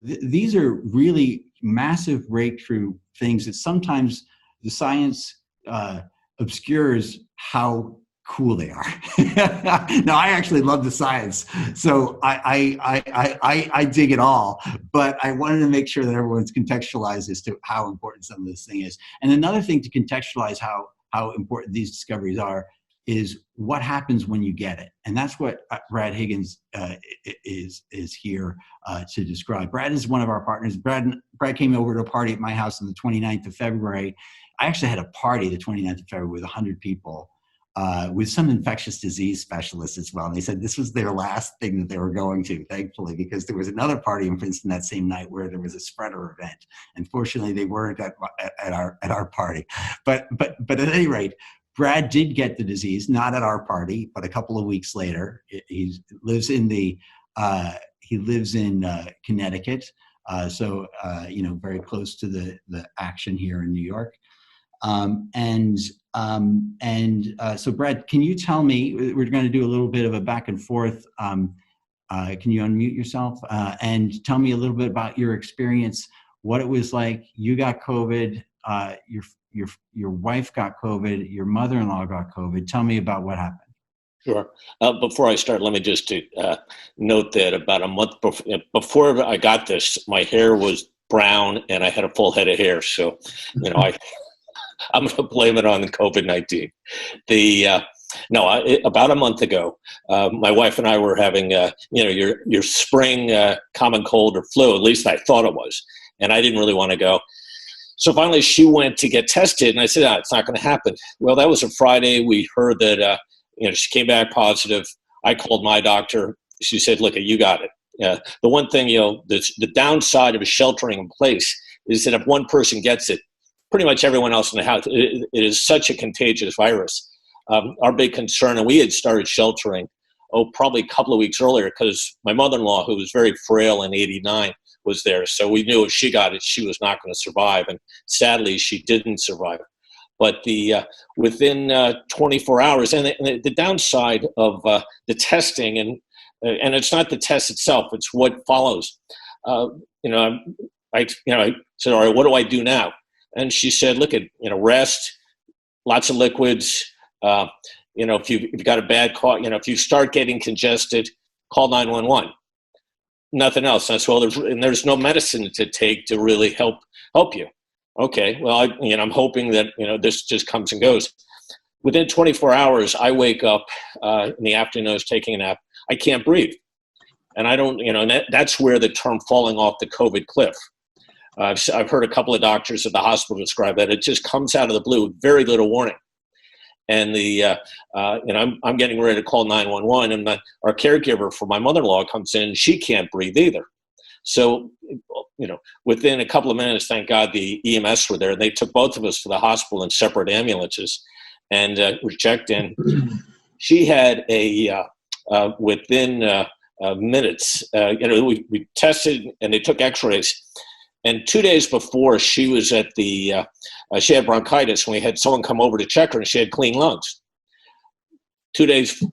These are really massive breakthrough things that sometimes the science obscures how cool they are. Now, I actually love the science, so I dig it all. But I wanted to make sure that everyone's contextualized as to how important some of this thing is. And another thing to contextualize how important these discoveries are is what happens when you get it. And that's what Brad Higgins is here to describe. Brad is one of our partners. Brad came over to a party at my house on the 29th of February. I actually had a party the 29th of February with 100 people with some infectious disease specialists as well. And they said this was their last thing that they were going to, thankfully, because there was another party in Princeton that same night where there was a spreader event. Unfortunately, they weren't at our party. But at any rate, Brad did get the disease, not at our party, but a couple of weeks later. He lives in Connecticut, so very close to the action here in New York. So Brad, can you tell me? We're going to do a little bit of a back and forth. Can you unmute yourself and tell me a little bit about your experience? What it was like? You got COVID. Your wife got COVID, your mother-in-law got COVID. Tell me about what happened. Sure. Before I start, let me just note that about a month before I got this, my hair was brown and I had a full head of hair. So, I'm going to blame it on the COVID-19. About a month ago, my wife and I were having, your spring common cold or flu. At least I thought it was, and I didn't really want to go. So finally, she went to get tested, and I said, it's not going to happen. Well, that was a Friday. We heard that, she came back positive. I called my doctor. She said, look, you got it. The one thing, the downside of sheltering in place is that if one person gets it, pretty much everyone else in the house, it is such a contagious virus. Our big concern, and we had started sheltering, probably a couple of weeks earlier, because my mother-in-law, who was very frail in 89, was there. So we knew if she got it, she was not going to survive. And sadly, she didn't survive. But within 24 hours, and the downside of the testing, and it's not the test itself, it's what follows. I said, all right, what do I do now? And she said, look at, rest, lots of liquids. If you've got a bad cough, if you start getting congested, call 911. Nothing else. That's there's no medicine to take to really help you. Okay. Well, I'm hoping that, this just comes and goes. Within 24 hours, I wake up in the afternoon, I was taking a nap. I can't breathe. And I don't, that's where the term falling off the COVID cliff. I've heard a couple of doctors at the hospital describe that. It just comes out of the blue, very little warning. And I'm getting ready to call 911, and our caregiver for my mother-in-law comes in, and she can't breathe either. So, within a couple of minutes, thank God the EMS were there. They took both of us to the hospital in separate ambulances and were checked in. She had within minutes, we tested and they took x-rays. And 2 days before, she was at she had bronchitis, and we had someone come over to check her, and she had clean lungs. 2 days,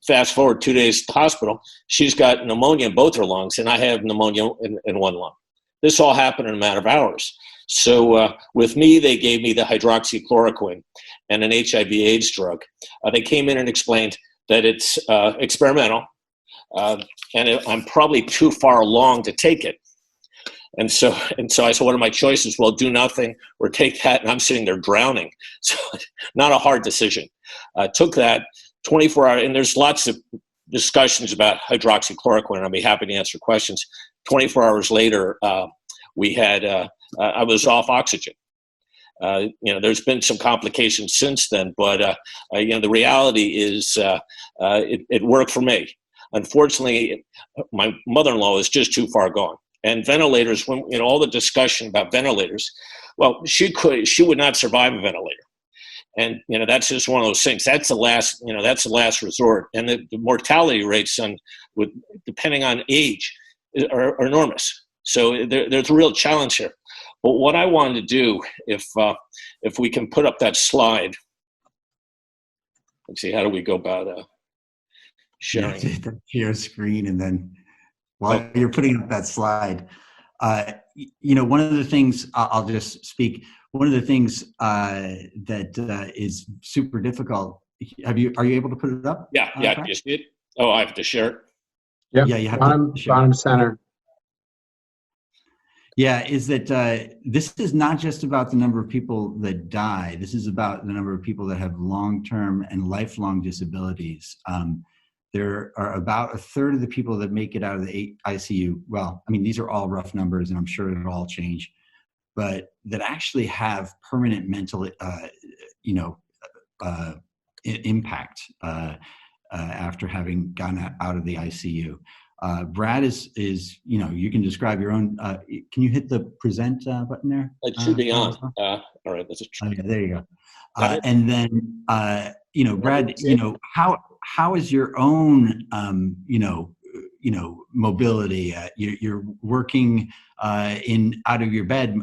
fast forward 2 days to the hospital, she's got pneumonia in both her lungs, and I have pneumonia in one lung. This all happened in a matter of hours. So with me, they gave me the hydroxychloroquine and an HIV/AIDS drug. They came in and explained that it's experimental, and I'm probably too far along to take it. And so I said, what are my choices? Well, do nothing or take that. And I'm sitting there drowning. So not a hard decision. Took that 24 hours, and there's lots of discussions about hydroxychloroquine. I'll be happy to answer questions. 24 hours later, I was off oxygen. There's been some complications since then, but the reality is it worked for me. Unfortunately, my mother-in-law is just too far gone. And ventilators, when all the discussion about ventilators, well, she would not survive a ventilator, and that's just one of those things. That's the last resort, and the mortality rates depending on age are enormous. So there's a real challenge here. But what I wanted to do, if we can put up that slide, let's see, how do we go about sharing? Share screen, and then while you're putting up that slide, One of the things I'll just speak. One of the things that is super difficult. Are you able to put it up? Yeah. You see it? Oh, I have to share it. Yep. Yeah, you have bottom, to share. bottom center. Yeah, is that this is not just about the number of people that die. This is about the number of people that have long-term and lifelong disabilities. There are about a third of the people that make it out of the ICU. Well, I mean, these are all rough numbers, and I'm sure it'll all change, but that actually have permanent mental, impact after having gone out of the ICU. Brad is you can describe your own. Can you hit the present button there? It should be on. All right, let's just try. Yeah, there you go. And then Brad, how is your own mobility? You're working out of your bed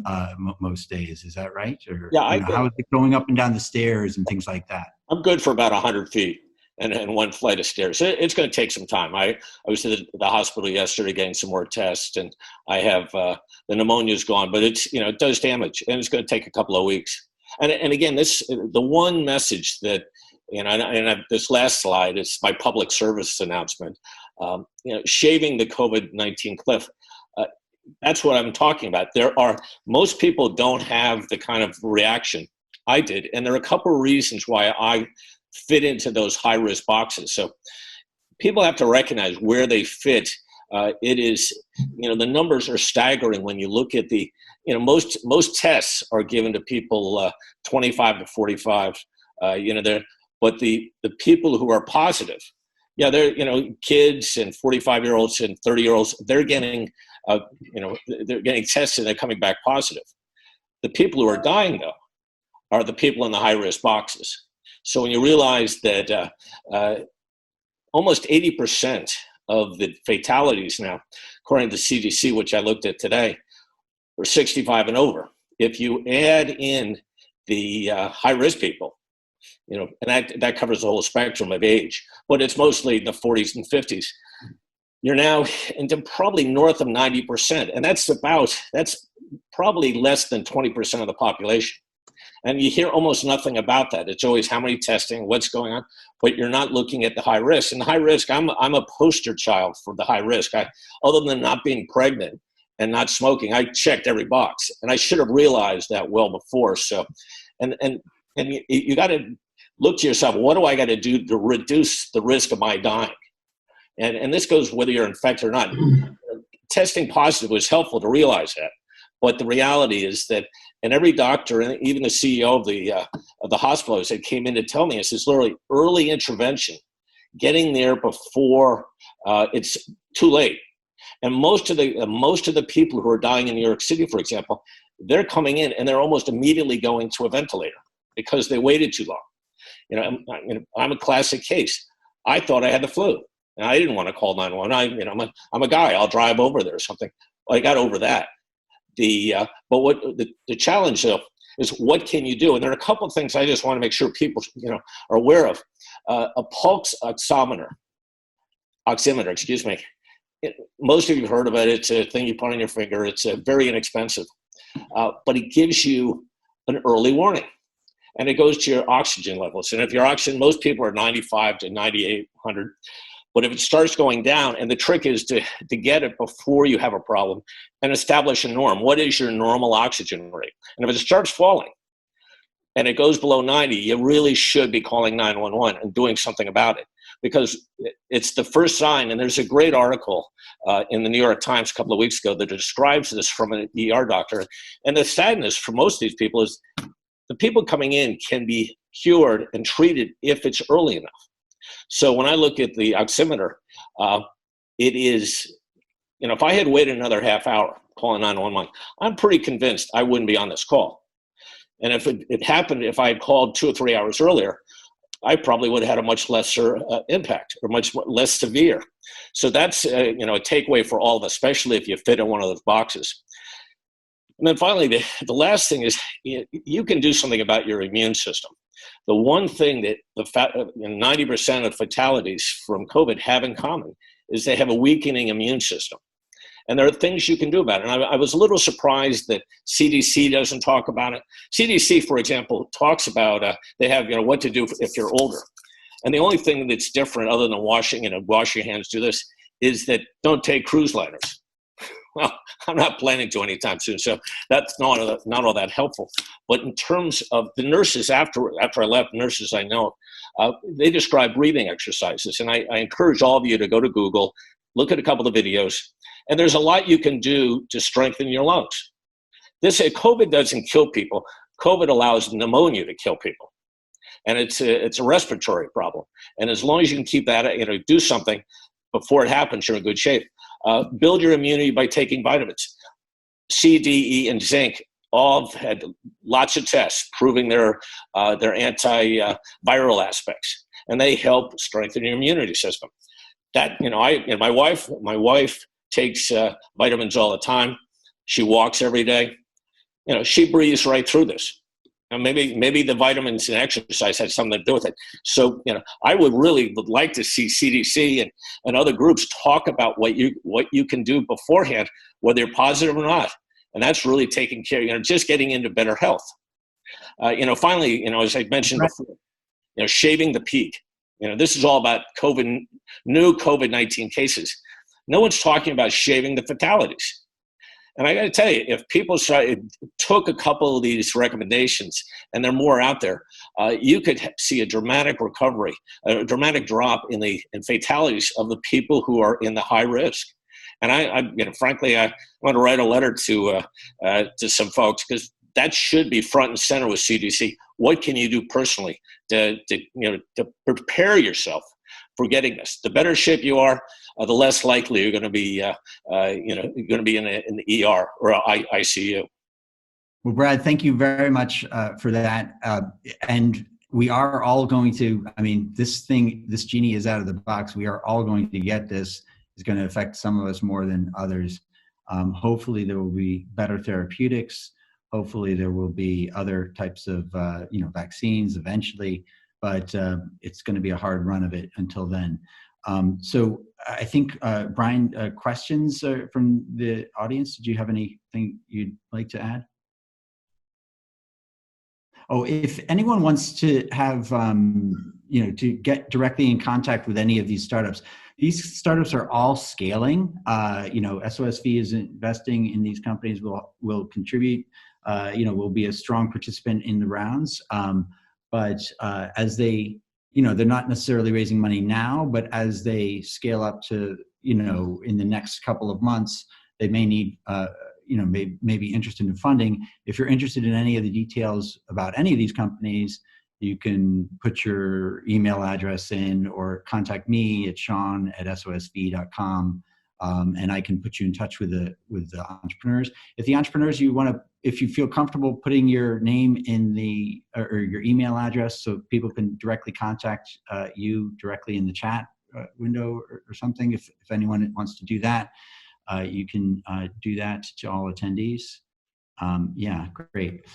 most days. Is that right? Or Yeah, how is it going up and down the stairs and things like that? I'm good for about 100 feet and one flight of stairs. It's going to take some time. I was at the hospital yesterday getting some more tests, and I have the pneumonia's gone, but it's it does damage, and it's going to take a couple of weeks. And again, the one message that this last slide is my public service announcement. Shaving the COVID-19 cliff. That's what I'm talking about. Most people don't have the kind of reaction I did, and there are a couple of reasons why I fit into those high-risk boxes. So people have to recognize where they fit. It is, the numbers are staggering when you look at the, most tests are given to people 25 to 45. But the people who are positive, they're kids and 45-year-olds and 30-year-olds. They're getting tested and they're coming back positive. The people who are dying though are the people in the high-risk boxes. So when you realize that almost 80% of the fatalities now, according to CDC, which I looked at today, are 65 and over. If you add in the high-risk people, and that covers the whole spectrum of age, but it's mostly the 40s and 50s, you're now into probably north of 90%. And that's probably less than 20% of the population. And you hear almost nothing about that. It's always how many testing, what's going on, but you're not looking at the high risk. And the high risk, I'm a poster child for the high risk. Other than not being pregnant and not smoking, I checked every box, and I should have realized that well before. So, and you got to look to yourself, what do I got to do to reduce the risk of my dying? And this goes whether you're infected or not. Testing positive was helpful to realize that. But the reality is that, and every doctor, and even the CEO of the hospital, I said, came in to tell me, it says literally early intervention, getting there before it's too late. And most of the people who are dying in New York City, for example, they're coming in and they're almost immediately going to a ventilator because they waited too long. I'm a classic case. I thought I had the flu, and I didn't want to call 911. I'm a guy. I'll drive over there or something. Well, I got over that. But what the challenge though is, what can you do? And there are a couple of things I just want to make sure people are aware of. A pulse oximeter, excuse me. Most of you have heard of it. It's a thing you put on your finger. It's very inexpensive, but it gives you an early warning, and it goes to your oxygen levels. And if your oxygen, most people are 95 to 9800. But if it starts going down, and the trick is to get it before you have a problem and establish a norm. What is your normal oxygen rate? And if it starts falling and it goes below 90, you really should be calling 911 and doing something about it, because it's the first sign. And there's a great article in the New York Times a couple of weeks ago that describes this from an ER doctor. And the sadness for most of these people is the people coming in can be cured and treated if it's early enough. So when I look at the oximeter, it is, if I had waited another half hour calling 911, I'm pretty convinced I wouldn't be on this call. And if it happened, if I had called 2 or 3 hours earlier, I probably would have had a much lesser impact, or much less severe. So that's a takeaway for all of us, especially if you fit in one of those boxes. And then finally, the last thing is, you can do something about your immune system. The one thing that 90% of fatalities from COVID have in common is they have a weakening immune system. And there are things you can do about it. And I was a little surprised that CDC doesn't talk about it. CDC, for example, talks about they have what to do if you're older. And the only thing that's different, other than wash your hands, do this, is that don't take cruise liners. Well, I'm not planning to anytime soon, so that's not all that helpful. But in terms of the nurses, after I left, nurses I know, they describe breathing exercises. And I encourage all of you to go to Google, look at a couple of videos, and there's a lot you can do to strengthen your lungs. COVID doesn't kill people. COVID allows pneumonia to kill people. And it's a respiratory problem. And as long as you can keep that, do something before it happens, you're in good shape. Build your immunity by taking vitamins. C, D, E, and zinc all have had lots of tests proving their antiviral aspects, and they help strengthen your immunity system. My wife takes vitamins all the time. She walks every day. She breathes right through this. And maybe the vitamins and exercise had something to do with it. So, I would like to see CDC and other groups talk about what you can do beforehand, whether you're positive or not. And that's really taking care, just getting into better health. Finally, as I mentioned before, shaving the peak. This is all about new COVID-19 cases. No one's talking about shaving the fatalities. And I got to tell you, if people took a couple of these recommendations, and there are more out there, you could see a dramatic recovery, a dramatic drop in fatalities of the people who are in the high risk. And frankly, I want to write a letter to some folks, because that should be front and center with CDC. What can you do personally to prepare yourself for getting this? The better shape you are, the less likely you're going to be, in the ER or ICU. Well, Brad, thank you very much for that. And we are all going to, this genie is out of the box. We are all going to get this. It's going to affect some of us more than others. Hopefully there will be better therapeutics. Hopefully there will be other types of, vaccines eventually, but it's going to be a hard run of it until then. So I think, Brian, questions from the audience. Did you have anything you'd like to add? Oh, if anyone wants to have, to get directly in contact with any of these startups are all scaling. SOSV is investing in these companies, will contribute, will be a strong participant in the rounds. But as they, they're not necessarily raising money now, but as they scale up to, in the next couple of months, they may need, may be interested in funding. If you're interested in any of the details about any of these companies, you can put your email address in or contact me at sean@sosv.com. And I can put you in touch with the entrepreneurs. If the entrepreneurs if you feel comfortable putting your name in or your email address so people can directly contact you directly in the chat window or something, if anyone wants to do that, you can do that to all attendees. Yeah, great.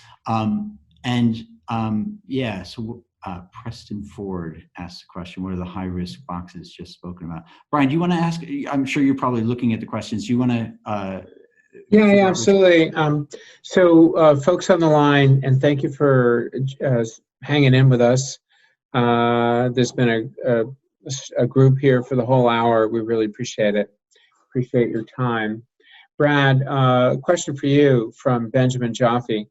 So Preston Ford asked the question, what are the high-risk boxes just spoken about? Brian, do you want to ask? I'm sure you're probably looking at the questions. Do you want to? Yeah, absolutely. So folks on the line, and thank you for hanging in with us. There's been a group here for the whole hour. We really appreciate it. Appreciate your time. Brad, question for you from Benjamin Jaffe.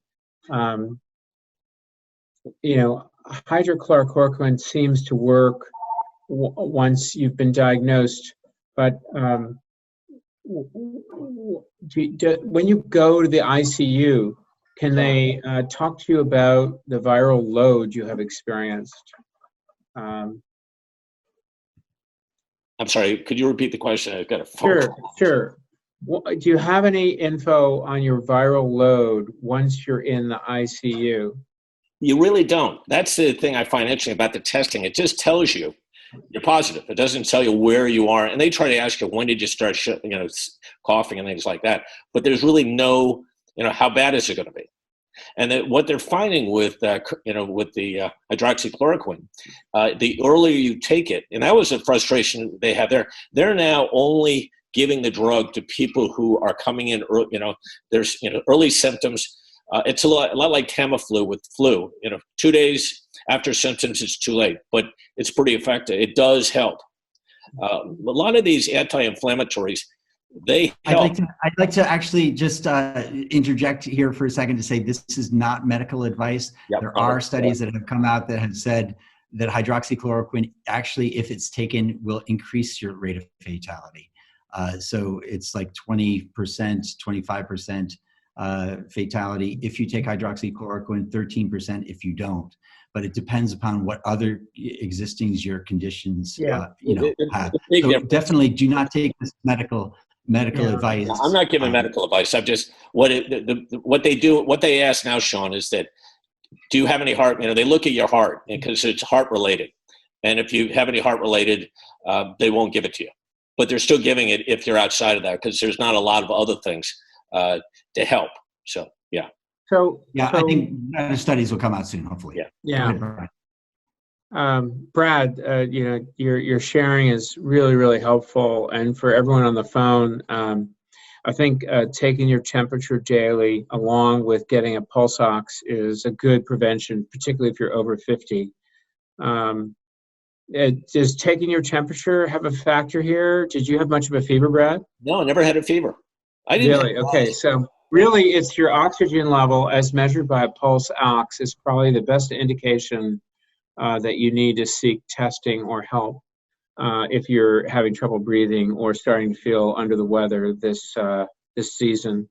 Hydrochloroquine seems to work once you've been diagnosed, but when you go to the ICU, can they talk to you about the viral load you have experienced? I'm sorry, could you repeat the question? I've got a phone call. Sure. Do you have any info on your viral load once you're in the ICU? You really don't. That's the thing I find interesting about the testing. It just tells you you're positive. It doesn't tell you where you are. And they try to ask you, when did you start coughing and things like that. But there's really no, how bad is it going to be? And what they're finding with the hydroxychloroquine, the earlier you take it, and that was a frustration they had there, they're now only giving the drug to people who are coming in early, there's, early symptoms. It's a lot like Tamiflu with flu. 2 days after symptoms, it's too late, but it's pretty effective. It does help. A lot of these anti-inflammatories, they help. I'd like to actually just interject here for a second to say this is not medical advice. Yep. There are studies that have come out that have said that hydroxychloroquine actually, if it's taken, will increase your rate of fatality. So it's like 20%, 25% fatality if you take hydroxychloroquine, 13% if you don't. But it depends upon what other existing your conditions have. So definitely do not take this medical advice. I'm not giving medical advice. I'm just what they ask now, Sean, is that do you have any heart? They look at your heart because it's heart related, and if you have any heart related, they won't give it to you. But they're still giving it if you're outside of that because there's not a lot of other things to help. So yeah. So I think better studies will come out soon, hopefully. Yeah. Brad, your sharing is really, really helpful, and for everyone on the phone, I think taking your temperature daily, along with getting a pulse ox, is a good prevention, particularly if you're over 50. Does taking your temperature have a factor here? Did you have much of a fever, Brad? No, I never had a fever. I didn't. Really? Okay, so really, it's your oxygen level as measured by a pulse ox is probably the best indication that you need to seek testing or help if you're having trouble breathing or starting to feel under the weather this season.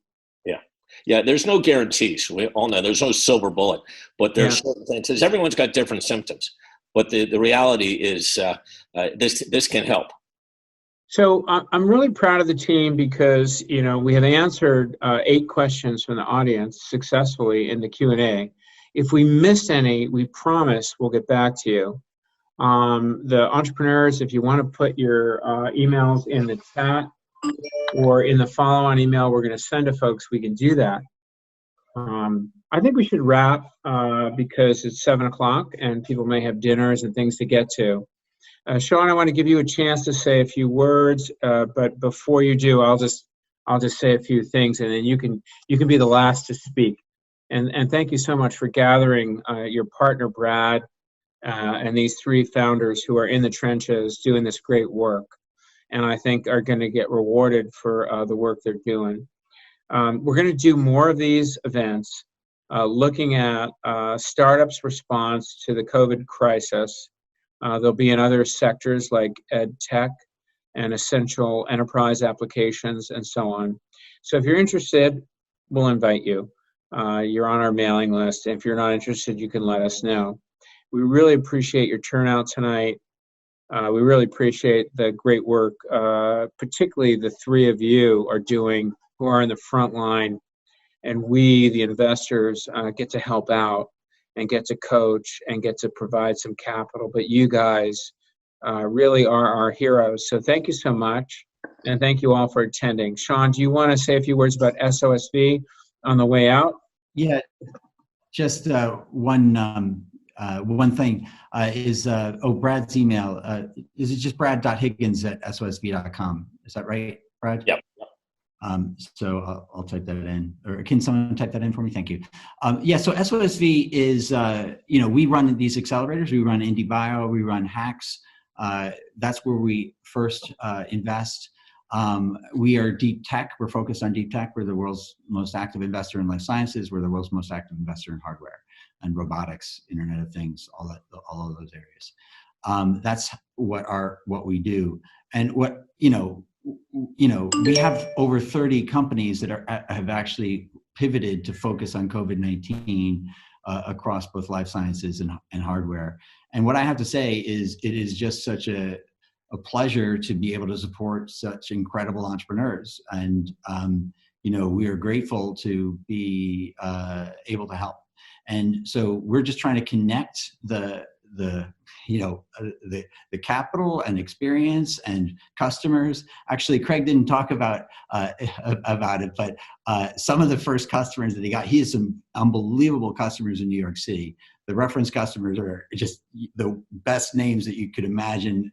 Yeah. There's no guarantees. We all know there's no silver bullet, but there's certain things. Because everyone's got different symptoms, but the reality is this can help. So I'm really proud of the team because we have answered 8 questions from the audience successfully in the Q&A. If we missed any, we promise we'll get back to you. The entrepreneurs, if you want to put your emails in the chat or in the follow-on email we're going to send to folks, we can do that. I think we should wrap because it's 7 o'clock and people may have dinners and things to get to. Sean, I want to give you a chance to say a few words, but before you do, I'll just say a few things, and then you can be the last to speak. And thank you so much for gathering your partner Brad and these 3 founders who are in the trenches doing this great work, and I think are going to get rewarded for the work they're doing. We're going to do more of these events, looking at startups' response to the COVID crisis. They'll be in other sectors like ed tech and essential enterprise applications and so on. So if you're interested, we'll invite you. You're on our mailing list. If you're not interested, you can let us know. We really appreciate your turnout tonight. We really appreciate the great work, particularly the 3 of you are doing who are in the front line. And we, the investors, get to help out and get to coach and get to provide some capital. But you guys really are our heroes. So thank you so much. And thank you all for attending. Sean, do you want to say a few words about SOSV on the way out? Yeah, just one thing is, Brad's email. Is it just brad.higgins@sosv.com? Is that right, Brad? Yep. So I'll type that in, or can someone type that in for me? Thank you. So SOSV is, we run these accelerators. We run IndieBio, we run Hacks. That's where we first invest. We are deep tech. We're focused on deep tech. We're the world's most active investor in life sciences. We're the world's most active investor in hardware and robotics, Internet of Things, all of those areas. That's what we do. And we have over 30 companies that have actually pivoted to focus on COVID-19 across both life sciences and hardware. And what I have to say is it is just such a pleasure to be able to support such incredible entrepreneurs. And, we are grateful to be able to help. And so we're just trying to connect the capital and experience and customers. Actually, Craig didn't talk about it, but some of the first customers that he has some unbelievable customers in New York City. The reference customers are just the best names that you could imagine.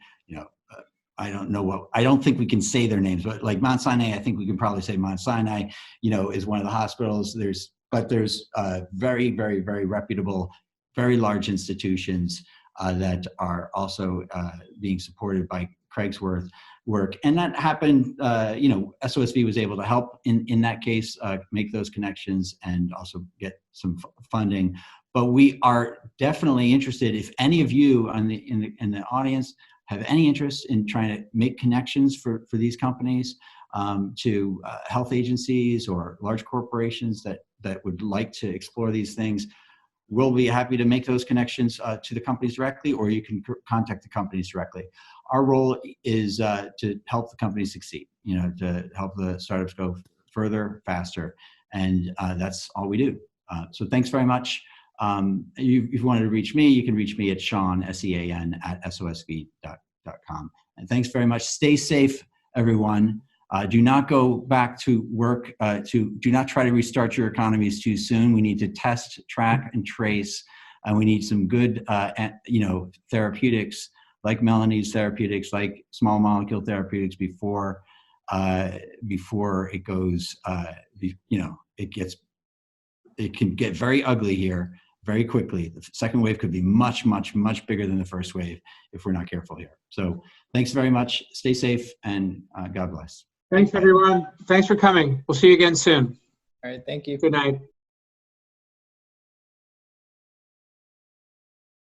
I don't think we can say their names, but like Mount Sinai, I think we can probably say Mount Sinai, is one of the hospitals. There's very, very, very reputable, very large institutions that are also being supported by Craig's work. And that happened, SOSV was able to help in that case, make those connections and also get some funding. But we are definitely interested, if any of you in the audience have any interest in trying to make connections for these companies to health agencies or large corporations that would like to explore these things, we'll be happy to make those connections to the companies directly, or you can contact the companies directly. Our role is to help the companies succeed, to help the startups go further, faster, and that's all we do. So thanks very much. If you wanted to reach me, you can reach me at Sean, SEAN, at SOSV.com. And thanks very much. Stay safe, everyone. Do not go back to work. Do not try to restart your economies too soon. We need to test, track, and trace. And we need some good, therapeutics like Melanie's therapeutics, like small molecule therapeutics before it goes. It can get very ugly here very quickly. The second wave could be much, much, much bigger than the first wave if we're not careful here. So thanks very much. Stay safe, and God bless. Thanks, everyone. Thanks for coming. We'll see you again soon. All right. Thank you. Good night.